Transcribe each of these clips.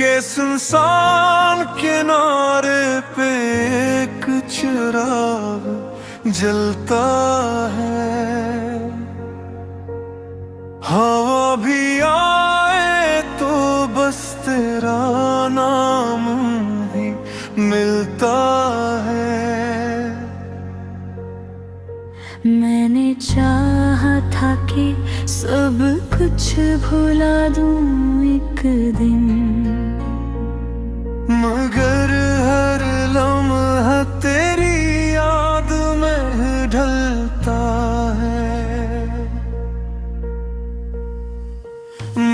के सुनसान किनारे पे एक चिराग जलता है। हवा भी आए तो बस तेरा नाम ही मिलता है। मैंने चाहा था कि सब कुछ भुला दूं एक दिन, मगर हर लम्हा तेरी याद में ढलता है।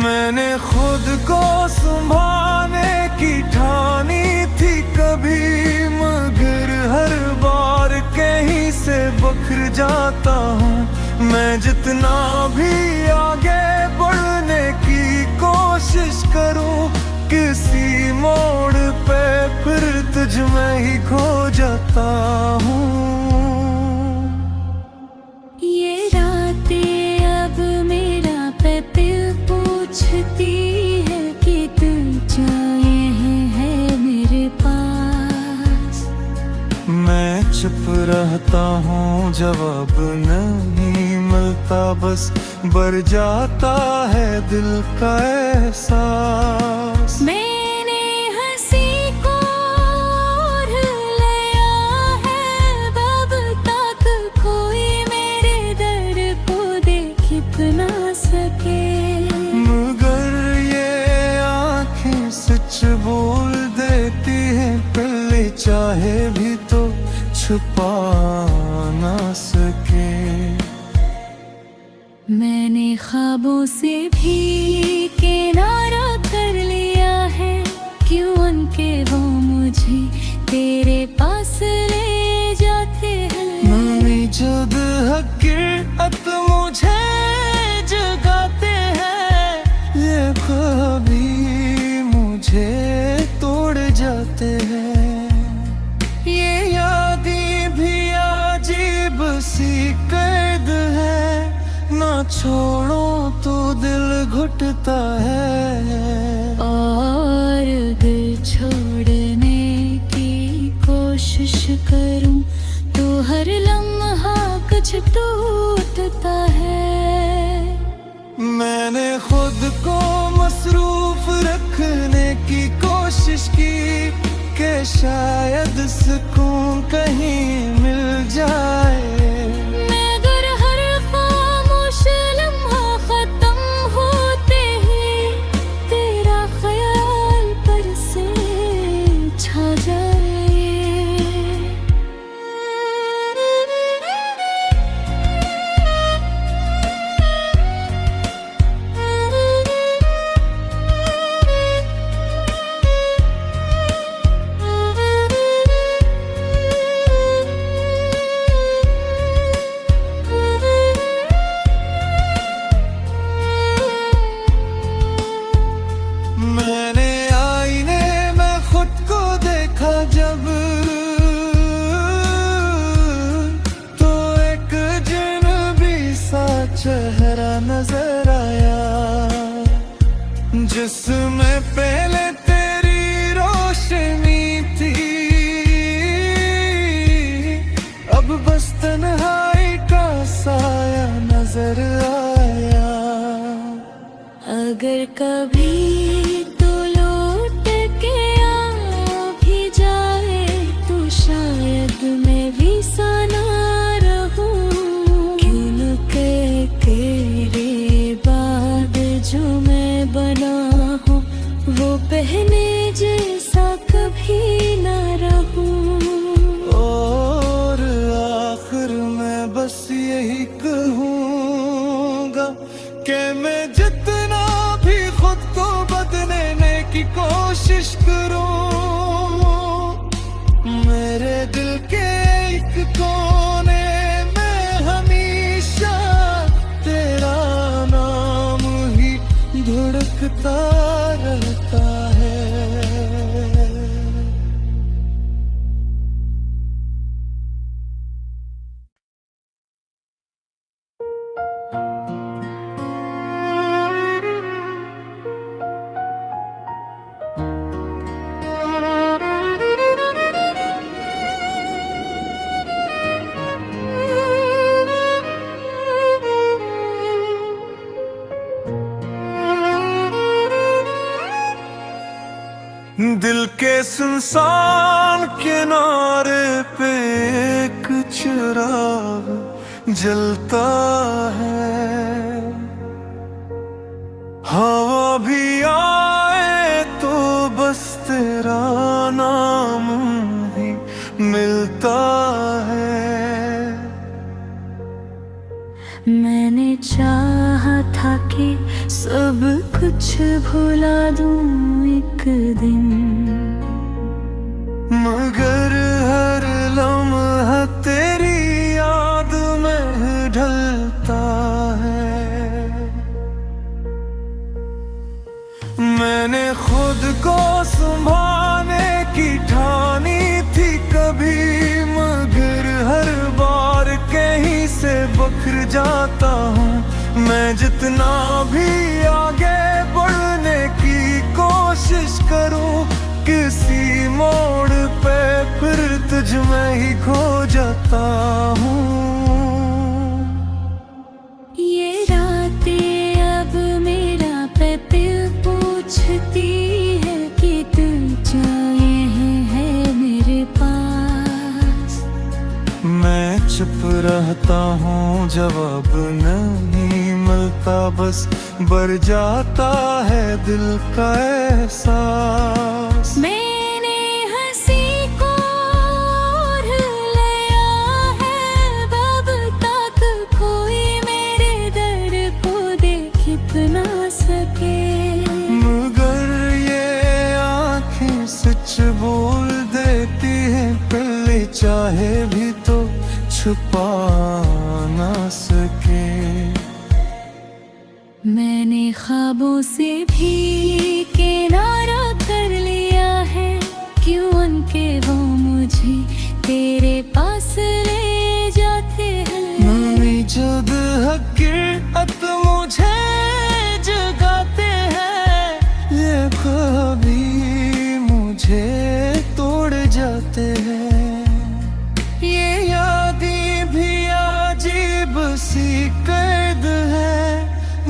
मैंने खुद को संभालने की ठानी थी कभी, मगर हर बार कहीं से बखर जाता हूँ। मैं जितना भी आगे बढ़ने की कोशिश करूँ, किसी मोड़ पे फिर तुझ में ही खो जाता हूँ। ये रातें अब मेरा दिल पूछती है कि तू जाए है मेरे पास। मैं चुप रहता हूँ, जवाब नहीं मिलता, बस बढ़ जाता है दिल का एहसास। मैंने हंसी को ओढ़ लिया है, अब तक कोई मेरे दर्द को देख ना सके। मगर ये आँखें सच बोल देती हैं, पहले चाहे भी तो छुपा ना सके। मैंने ख्वाबों से भी किनारा कर लिया है, क्यों उनके वो मुझे तेरे पास ले जाते हैं। मेरी जद हकीकत मुझे जगाते हैं, ये कभी मुझे तोड़ जाते हैं। ये यादें भी अजीब सी कैद है, ना छोड़ो तो दिल घुटता है। और दिल छोड़ने की कोशिश करूं तो हर लम्हा कुछ टूटता है। मैंने खुद को मसरूफ रखने की कोशिश की कि शायद सुकून कहीं मिल जाए। मैंने आईने में खुद को देखा जब, तो एक अजनबी सा चेहरा नजर आया, जिसमें पहले तेरी रोशनी थी। अब बस तन्हाई का साया नजर आया। अगर कभी तो लौट के आ भी जाए तो शायद मैं भी सना रहूं। क्यों के तेरे बाद जो मैं बना हूँ, वो पहने जैसा कभी ना रहूं। और आखिर में बस यही कहूँगा कि मैं जितना भी खुद को सुनसान किनारे पे एक चिराग जलता है। हवा भी आए तो बस तेरा नाम ही मिलता है। मैंने चाहा था कि सब कुछ भुला दूं एक दिन, मगर हर लम्हा तेरी याद में ढलता है। मैंने खुद को संभालने की ठानी थी कभी, मगर हर बार कहीं से बखर जाता हूँ। मैं जितना भी आगे बढ़ने की कोशिश करूँ, किसी मोड़ पे फिर तुझ में ही खो जाता हूँ। ये रातें अब मेरा दिल पूछती है कि तू जाए है मेरे पास। मैं चुप रहता हूँ, जवाब नहीं मिलता, बस बढ़ जाता है दिल का एहसास। मैंने हंसी को ओढ़ लिया है, अब तक कोई मेरे दर्द को देख ना सके। मगर ये आँखें सच बोल देती हैं, पहले चाहे भी तो छुपा ना सके। मैंने ख्वाबों से भी किनारा कर लिया है, क्यों उनके वो मुझे तेरे पास ले जाते हैं। नमी जब हकीकत मुझे जगाते हैं, ये कभी मुझे तोड़ जाते हैं। ये यादें भी अजीब सी कैद है,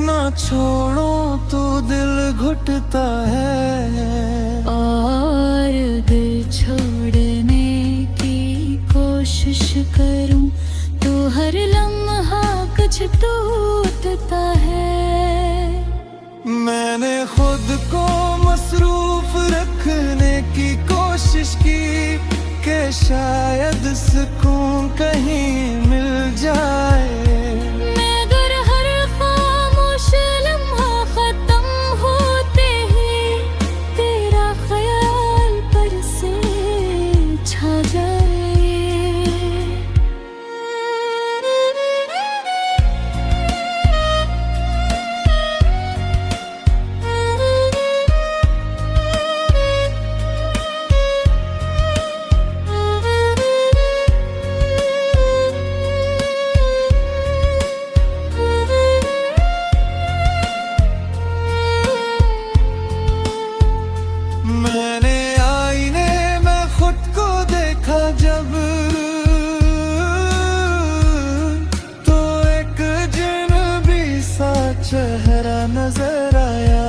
ना छोड़ो तो दिल घुटता है। और दिल छोड़ने की कोशिश करूं तो हर लम्हा कुछ टूटता है। मैंने खुद को मसरूफ रखने की कोशिश की, कि शायद सुकून कहीं मिल जाए। मगर हर खामोश लम्हा खत्म होते ही तेरा ख्याल पर से छा जाए। मैंने आईने में खुद को देखा जब, तो एक अजनबी सा चेहरा नजर आया,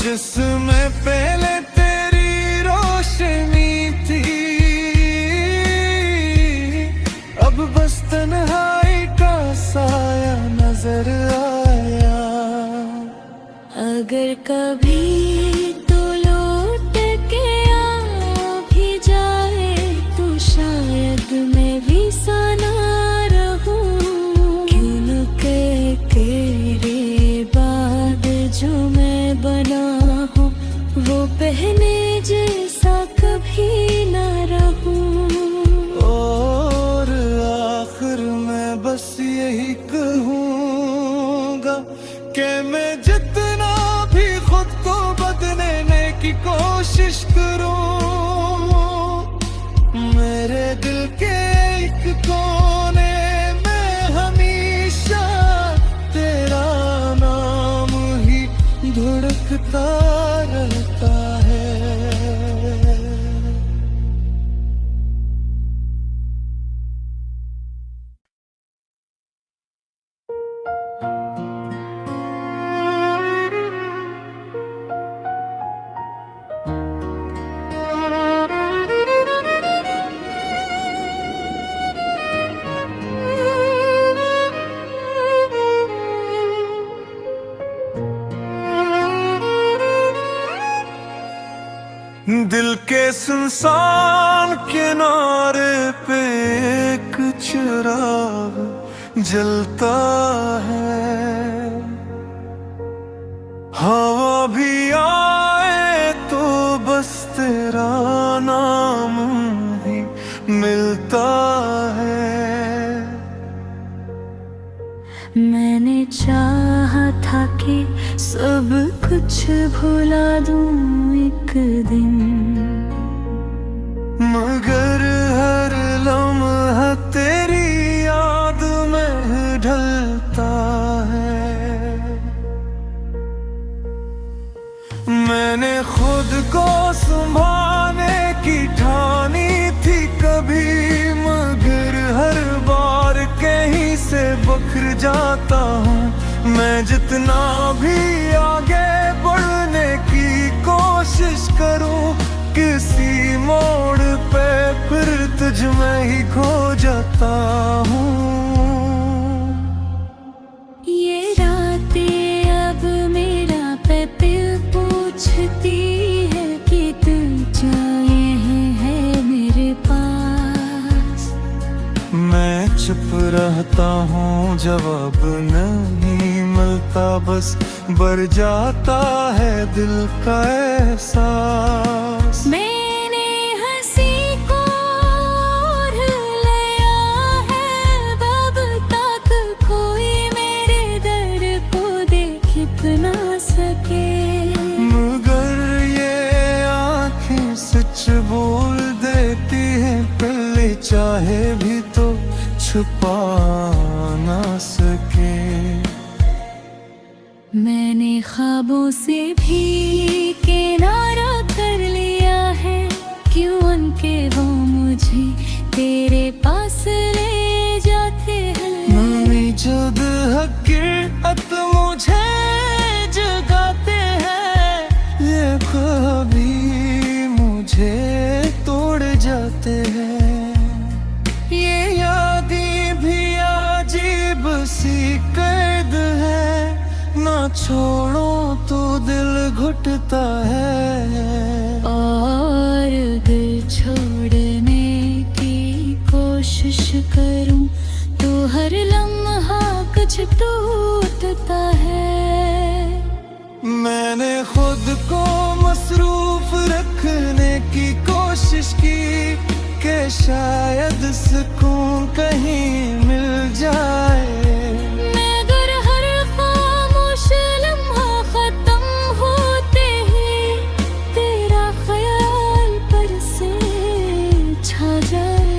जिसमें पहले तेरी रोशनी थी, अब बस तन्हाई का साया नजर आया। अगर कभी तो लौट के आ भी जाए तो शायद मैं भी सना रहूं। क्यों के तेरे बाद जो मैं बना हूँ वो पहले जैसा कभी ना रहूं। और आखिर में बस यही कहूँगा कि मैं जितना भी खुद को बदलने की कोशिश करूँ, मेरे दिल के एक कोने में हमेशा तेरा नाम ही धड़कता रहता है। सुनसान किनारे पे एक चिराग जलता है। हवा भी आए तो बस तेरा नाम ही मिलता है। मैंने चाहा था कि सब कुछ भुला दूं एक दिन, मगर हर लम्हा तेरी याद में ढलता है। मैंने खुद को संभालने की ठानी थी कभी, मगर हर बार कहीं से बखर जाता हूँ। मैं जितना भी आगे बढ़ने की कोशिश करूँ, किसी मोड़ पे फिर तुझ में ही खो जाता हूँ। ये रातें अब मेरा दिल पूछती है कि तू जाए है मेरे पास। मैं चुप रहता हूँ, जवाब नहीं मिलता, बस बढ़ जाता है दिल का एहसास। मैंने हंसी को ओढ़ लिया है, अब तक कोई मेरे दर्द को देख ना सके। मगर ये आँखें सच बोल देती हैं, पहले चाहे भी तो छुपा ना सके। मैंने ख्वाबों से भी किनारा कर लिया है, क्यों उनके वो मुझे तेरे पास ले जाते हैं। नामी जद हकीकत मुझे जगाते हैं, ये कभी मुझे तोड़ जाते हैं। ये यादें भी अजीब सी कैद है, ना छोड़ो तो दिल घुटता है। और दिल छोड़ने की कोशिश करूं तो हर लम्हा कुछ टूटता है। मैंने खुद को मसरूफ रखने की कोशिश की, कि शायद सुकून कहीं मिल जाए। मगर हर खामोश लम्हा खत्म होते ही तेरा ख्याल पर से छा जाए।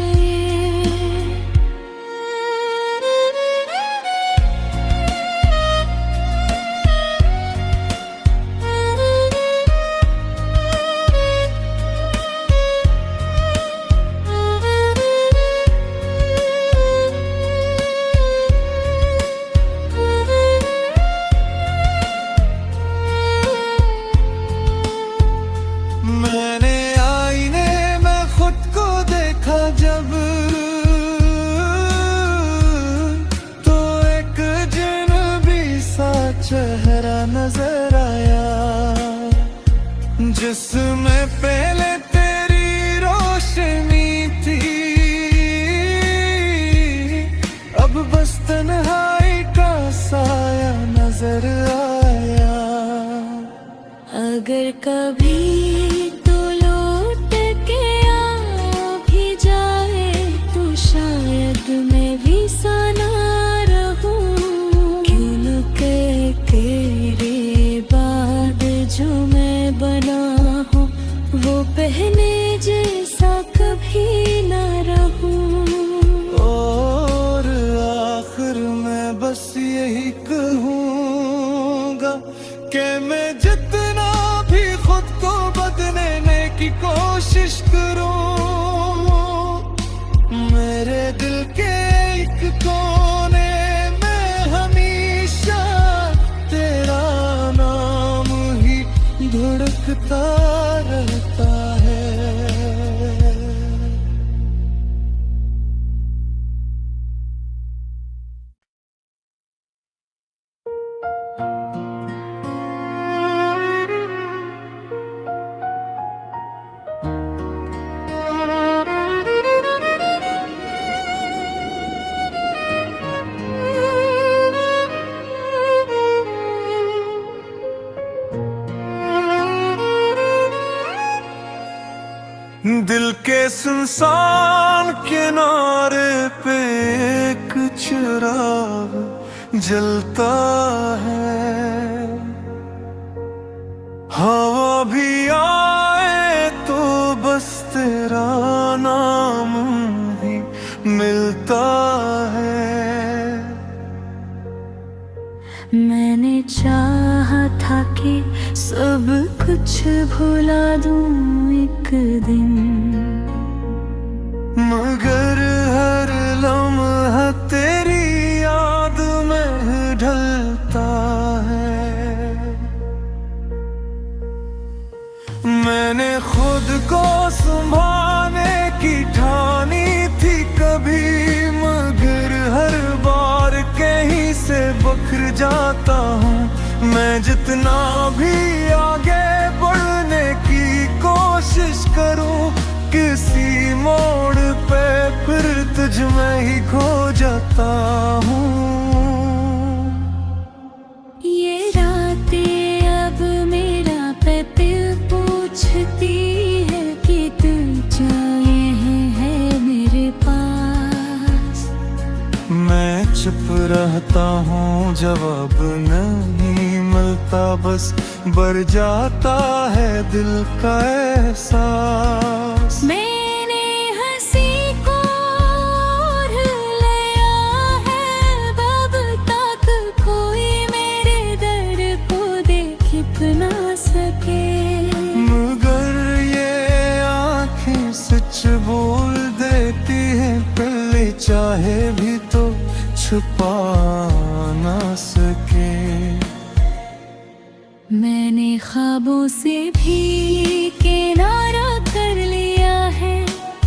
मैंने आईने में खुद को देखा जब, तो एक अजनबी सा चेहरा नजर आया, जिसमें पहले तेरी रोशनी थी। अब बस तन्हाई का साया नजर आया। अगर कभी तो लौट के आ भी जाए तो शायद मैं भी सना रहूं। क्यों लुके तेरे बाद जो मैं बना हूँ, वो पहले जैसा कभी ना रहूं। और आखिर में बस यही कहूँगा कि मैं जितना भी खुद को बदलने की कोशिश करूँ, मेरे दिल के एक कोने में हमेशा तेरा नाम ही धड़कता रहता है। सुनसान किनारे पे एक चिराग जलता है। हवा भी आए तो बस तेरा नाम ही मिलता है। मैंने चाहा था कि सब कुछ भुला दूं एक दिन, मगर हर लम्हा तेरी याद में ढलता है। मैंने खुद को संभालने की ठानी थी कभी, मगर हर बार कहीं से बखर जाता हूँ। मैं जितना भी आगे बढ़ने की कोशिश करूँ, किसी मोड़ पे फिर तुझ में ही खो जाता हूँ। ये रातें अब मेरा दिल पूछती है कि तू जाए है मेरे पास। मैं चुप रहता हूँ, जवाब नहीं मिलता, बस बढ़ जाता है दिल का एहसास। मैंने हंसी को ओढ़ लिया है, अब तक कोई मेरे दर्द को देख ना सके। मगर ये आँखें सच बोल देती हैं, पहले चाहे भी तो छुपा ना सके। मैंने ख्वाबों से भी किनारा कर लिया है,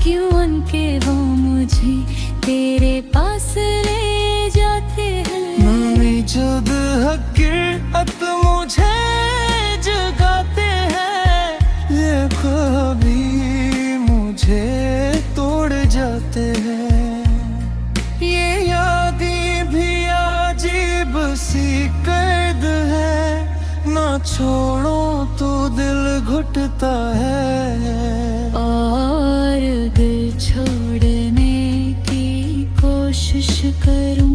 क्यों उनके वो मुझे तेरे पास ले जाते हैं। नमी जद हकीकत मुझे जगाते हैं, ये ख्वाबी मुझे तोड़ जाते हैं। ये यादें भी अजीब सी कैद है, ना छोड़ो तो दिल घुटता है। और अगर छोड़ने की कोशिश करूं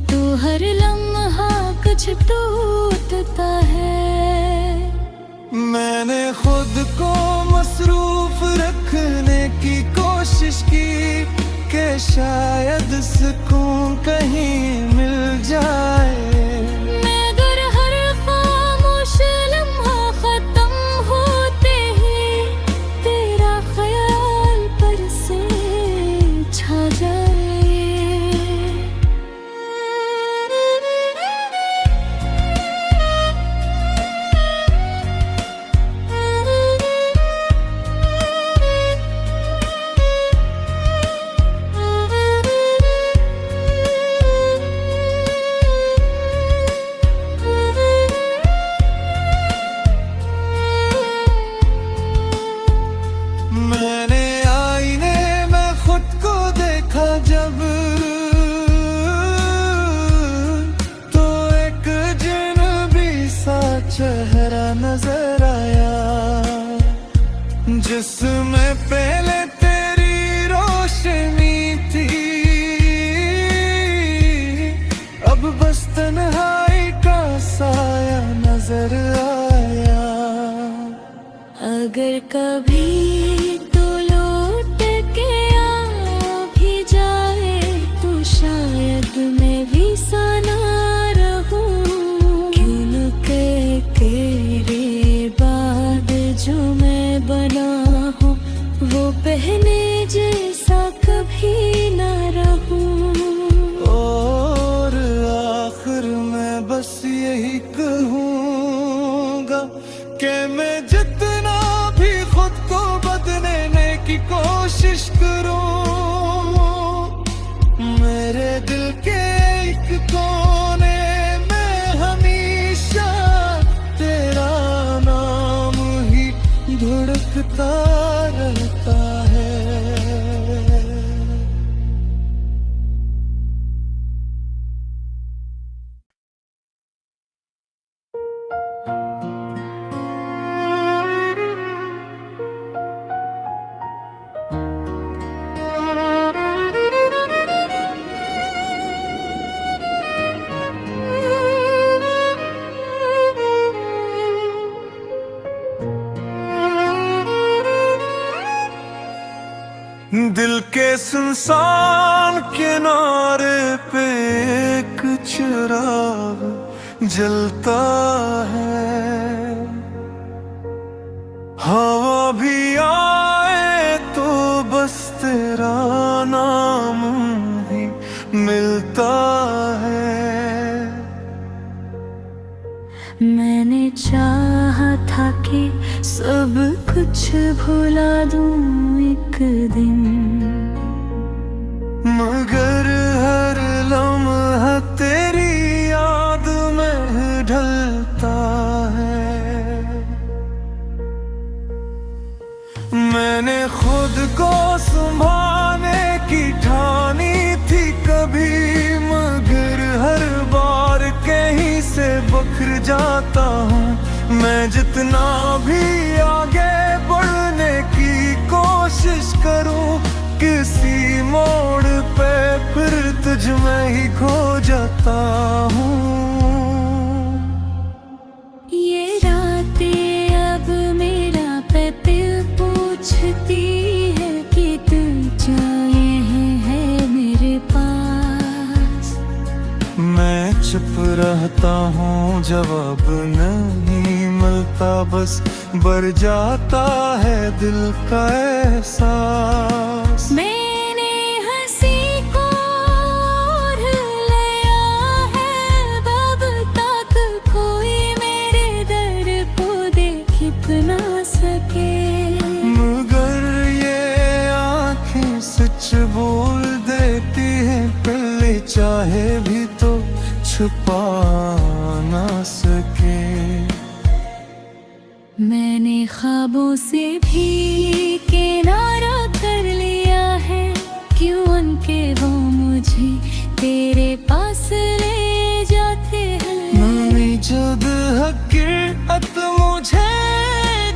तो हर लम्हा कुछ टूटता है। मैंने खुद को मसरूफ रखने की कोशिश की कि शायद सुकून कहीं मिल जाए। मैंने आईने में खुद को देखा जब, तो एक अजनबी सा चेहरा नजर आया, जिसमें पहले तेरी रोशनी थी, अब बस तन्हाई का साया नजर आया। अगर कभी तो लौट के आ भी जाए तो शायद मैं भी सना रहूं। क्यों के तेरे बाद जो मैं बना हूँ वो पे सुनसान किनारे पे एक चिराग जलता है। हवा भी आए तो बस तेरा नाम ही मिलता है। मैंने चाहा था कि सब कुछ भुला दूं एक दिन, मगर हर लम्हा तेरी याद में ढलता है। मैंने खुद को संभालने की ठानी थी कभी, मगर हर बार कहीं से बखर जाता हूँ। मैं जितना भी आगे बढ़ने की कोशिश करूँ, किसी मोड़ पे फिर तुझ में ही खो जाता हूँ। ये रातें अब मेरा पते पूछती है कि तू जाए है मेरे पास। मैं चुप रहता हूँ, जवाब नहीं मिलता, बस बढ़ जाता है दिल का एहसास। मैंने हंसी को ओढ़ लिया है, अब तक कोई मेरे दर को देख ना सके। मगर ये आँखें सच बोल देती हैं, पहले चाहे भी तो छुपा ना सके। मैंने ख्वाबों से भी किनारा कर लिया है, क्यों उनके वो मुझे तेरे पास ले जाते हैं। नई जद हकीकत मुझे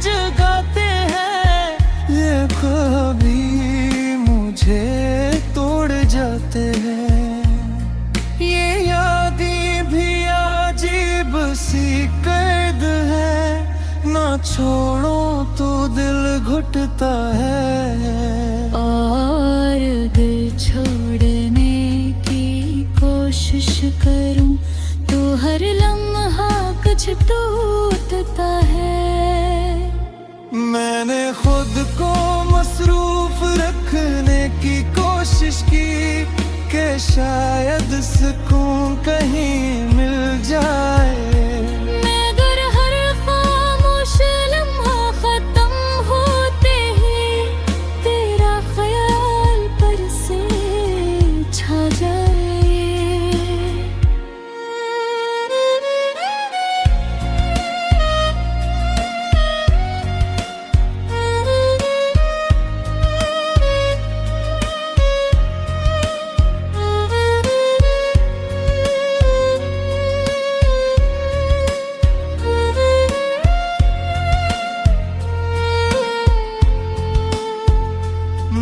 जगाते हैं, ये कभी मुझे तोड़ जाते हैं। ये यादें भी अजीब सी कैद है, ना छोड़ो तो दिल घुटता है। और दिल छोड़ने की कोशिश करूं तो हर लम्हा कुछ टूटता है। मैंने खुद को मसरूफ रखने की कोशिश की, कि शायद सुकून कहीं मिल जाए। मगर हर खामोश लम्हा खत्म होते ही तेरा ख्याल पर से छा जाए।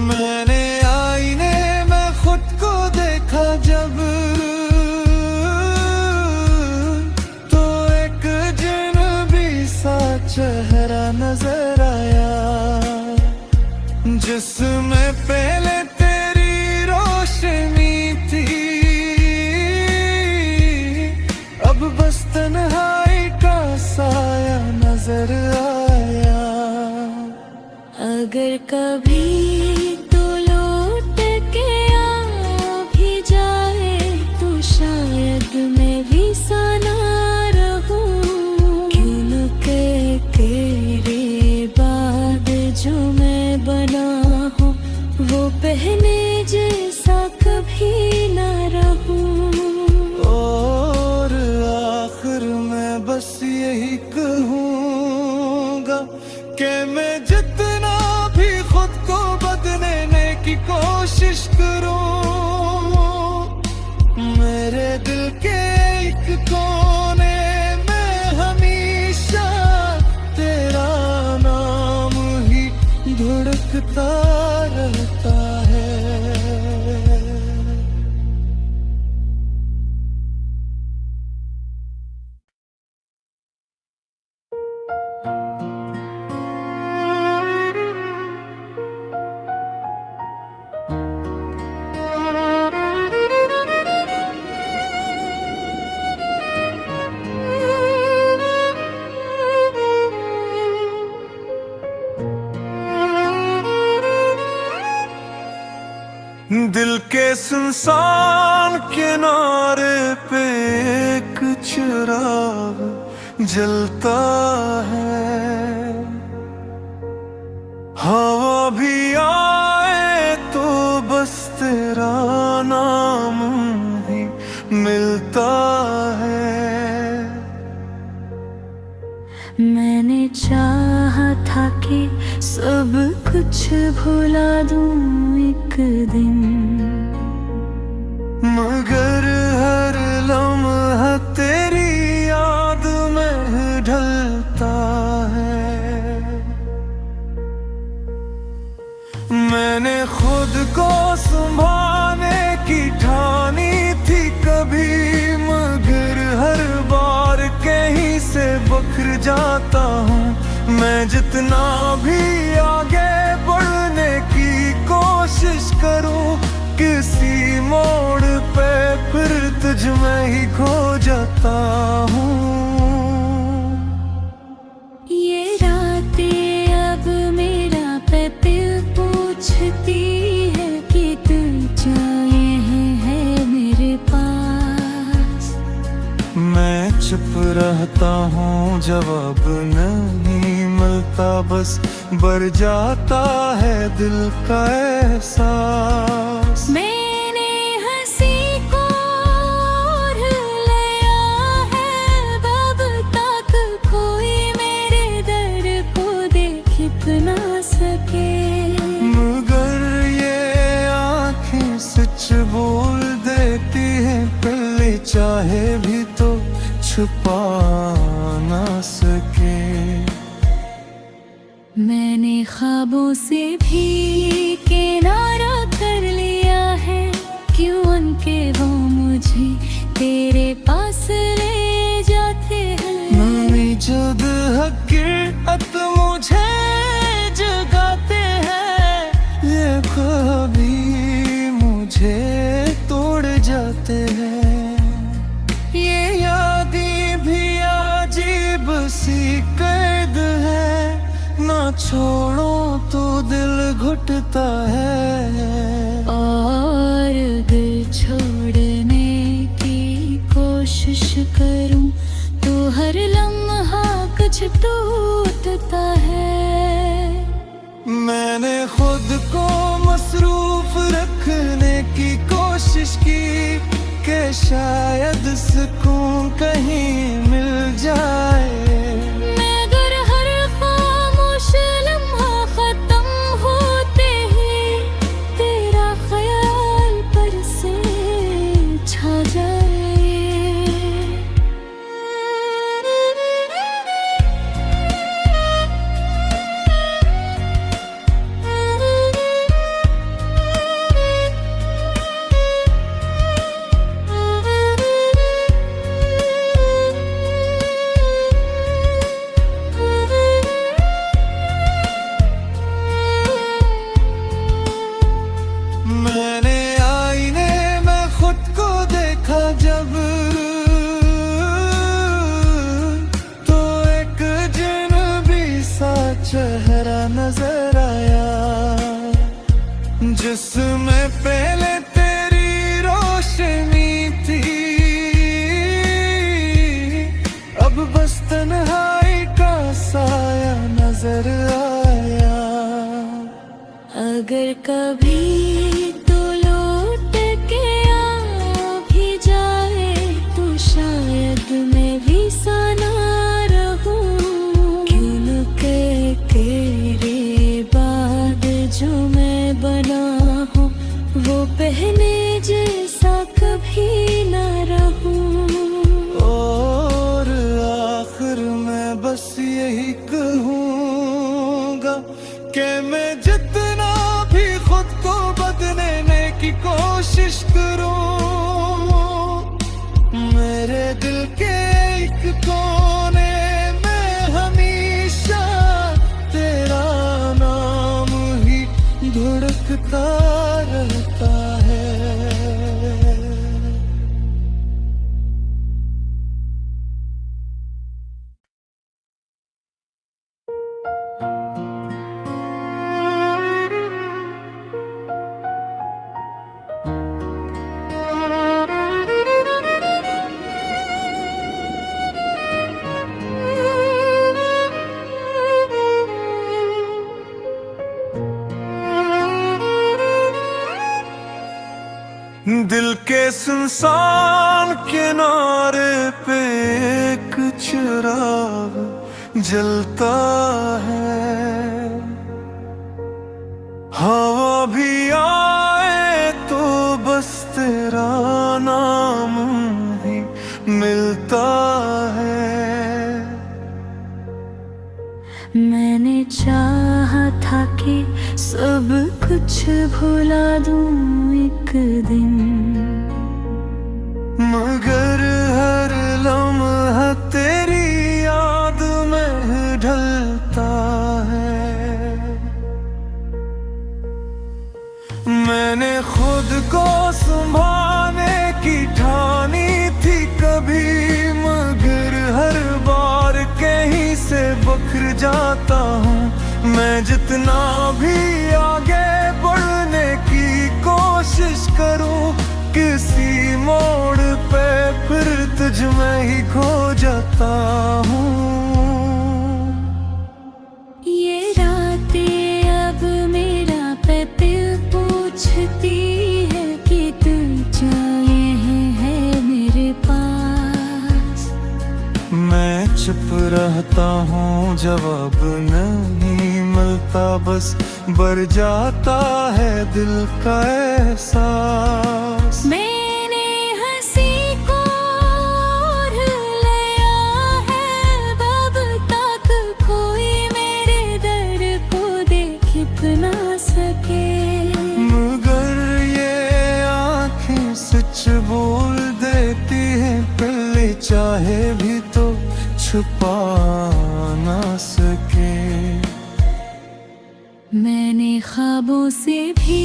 मैंने आईने में खुद को देखा जब, तो एक अजनबी सा चेहरा नजर आया, जिसमें पहले तेरी रोशनी थी, अब बस तन्हाई का साया नजर आया। अगर कभी तो लौट के आ भी जाए तो शायद मैं भी सना रहूं। क्यों के तेरे बाद जो मैं बना हूँ, वो पहले जैसा कभी ना रहूं। और आखिर में बस यही कहूँगा कि मैं जितना भी खुद को सुनसान किनारे पे एक चिराग जलता है। हवा भी आए तो बस तेरा नाम ही मिलता है। मैंने चाहा था कि सब कुछ भुला दूं एक दिन, मगर हर लम्हा तेरी याद में ढलता है। मैंने खुद को संभालने की ठानी थी कभी, मगर हर बार कहीं से बखर जाता हूँ। मैं जितना भी आगे बढ़ने की कोशिश करूँ, किसी मोड़ पे फिर तुझ में ही खो जाता हूँ। ये रातें अब मेरा दिल पूछती है कि तू जाए है मेरे पास। मैं चुप रहता हूँ, जवाब नहीं मिलता, बस बढ़ जाता है दिल का एहसास। मैंने हंसी को ओढ़ लिया है, अब तक कोई मेरे दर्द को देख ना सके। मगर ये आँखें सच बोल देती है, पहले चाहे भी तो छुपा ना सके। मैंने ख्वाबों से भी किनारा कर लिया है, क्यों उनके वो मुझे तेरे पास ले जाते हैं। नमी जद हकीकत मुझे जगाते हैं, ये कभी मुझे तोड़ जाते हैं। ये यादें भी अजीब सी कैद है, ना छोड़ो तो दिल घुटता है। और दिल छोड़ने की कोशिश करूं तो हर लम्हा कुछ टूटता है। मैंने खुद को मसरूफ रखने की कोशिश की, कि शायद सुकून कहीं मिल जाए। मगर हर खामोश लम्हा खत्म होते ही तेरा ख्याल पर से छा जाए। मैंने आईने में खुद को देखा जब, तो एक अजनबी सा चेहरा नजर आया, जिसमें पहले तेरी रोशनी थी। अब बस तन्हाई का साया नजर आया। अगर कभी तो लौट के आ भी जाए तो शायद मैं भी सना रहूं। क्यों न के तेरे बाद जो मैं बना हूँ, वो पहले जैसा कभी ना रहूं। और आखिर में बस यही कहूँगा कि मैं जितना भी खुद को बदलने की कोशिश करूँ, मेरे दिल के एक कोने में हमेशा तेरा नाम ही धड़कता रहता है। दिल के सुनसान किनारे पे एक चिराग जलता है। हवा भी आए तो बस तेरा नाम ही मिलता है। मैंने चाहा था कि सब कुछ भुला दूं एक दिन, मगर हर लम्हा तेरी याद में ढलता है। मैंने खुद को संभालने की ठानी थी कभी, मगर हर बार कहीं से बखर जाता हूँ। मैं जितना भी आगे बढ़ने की कोशिश करूँ, किसी मोड़ पे फिर तुझ में ही खो जाता हूँ। ये रातें अब मेरा दिल पूछती है कि तू जाए है मेरे पास। मैं चुप रहता हूँ, जवाब नहीं मिलता, बस बढ़ जाता है दिल का एहसास। मैंने हंसी को ओढ़ लिया है, अब तक कोई मेरे दर्द को देख ना सके। मगर ये आँखें सच बोल देती है, पहले चाहे भी तो छुपा ना सके। मैंने ख्वाबों से भी